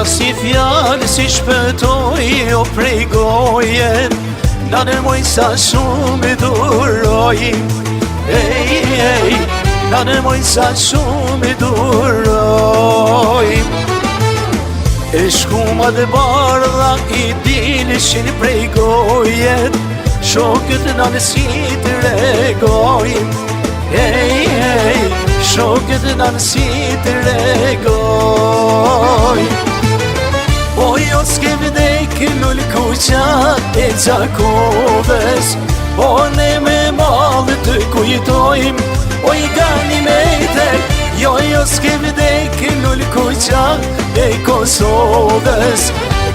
si fjallë si shpëtoj o prej goje, nane moj sa shumë i duroj. Nane moj sa shumë i duroj. E shkuma dhe bardha i dilishin prej gojet, shokët nane si të regojnë. Shokët nane si të regojnë. O jo s'ke vdek lull kuqa e Gjakoves, o ne me malë të kujtojmë, o i Ganimeter. Jo s'ke vdek lull kuqa e Kosovës,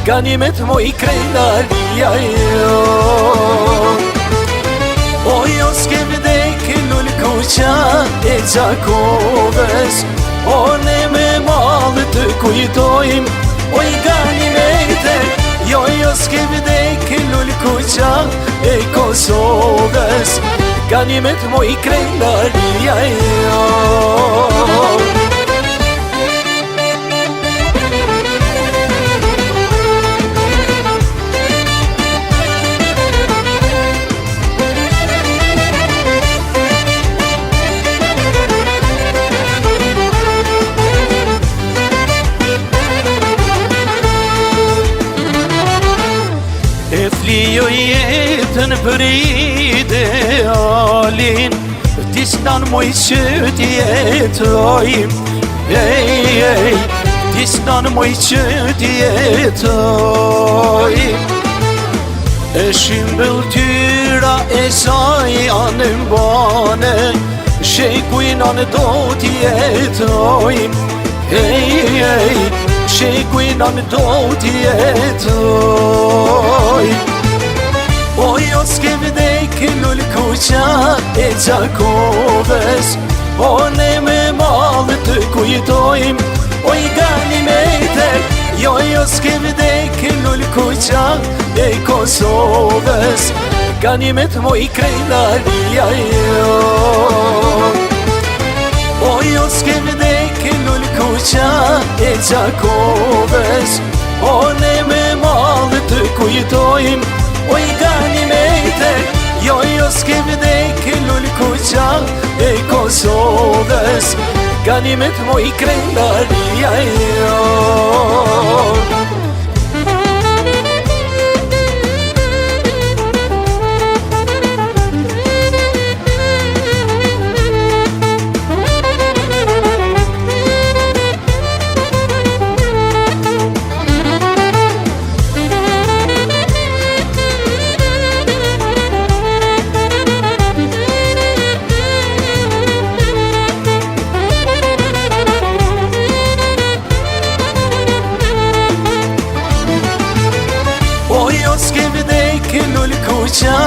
Ganimet moj krenaria jo. O jo s'ke vdek lull kuqa e Gjakoves, o ne me malë të kujtojmë, o i Ganimeter. Jo s'ke vdek lull kuqa e Kosovës, Ganimet moj krenaria jo. Flijo jetën për idealin, tisnan moj që t'jetoj. Tisnan moj që t'jetoj. E shimbëll tyra e saj anë mbane, shekuin anë do t'jetoj. Shekuin anë do t'jetoj. O jo s'ke vdek lull kuqa e Gjakoves, o ne me malë të kujtojmë, o i Ganimeter. Jo s'ke vdek lull kuqa e Kosovës, Ganimet moj krenaria jo. O jo s'ke vdek lull kuqa e Gjakoves, o ne me malë të kujtojmë, o i Ganimeter. Jo s'ke vdek lull kuqa e Kosovës, Ganimet moj krenaria jo. S'ke vdek lull kuqa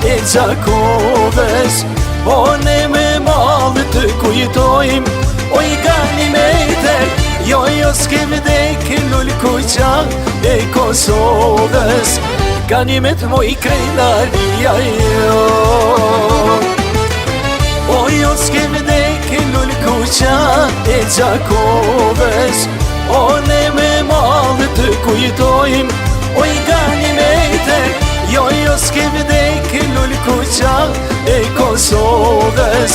e Gjakoves, o ne me malë të kujtojmë, o i Ganimeter. Jo s'ke vdek lull kuqa e Kosovës, Ganimet moj krenaria jo. O jo s'ke vdek lull kuqa e Gjakoves, o ne me malë të kujtojmë, o i Ganimeter. Jo s'ke vdek lull kuqa e Kosovës,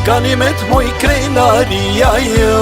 Ganimet moj krenaria jo.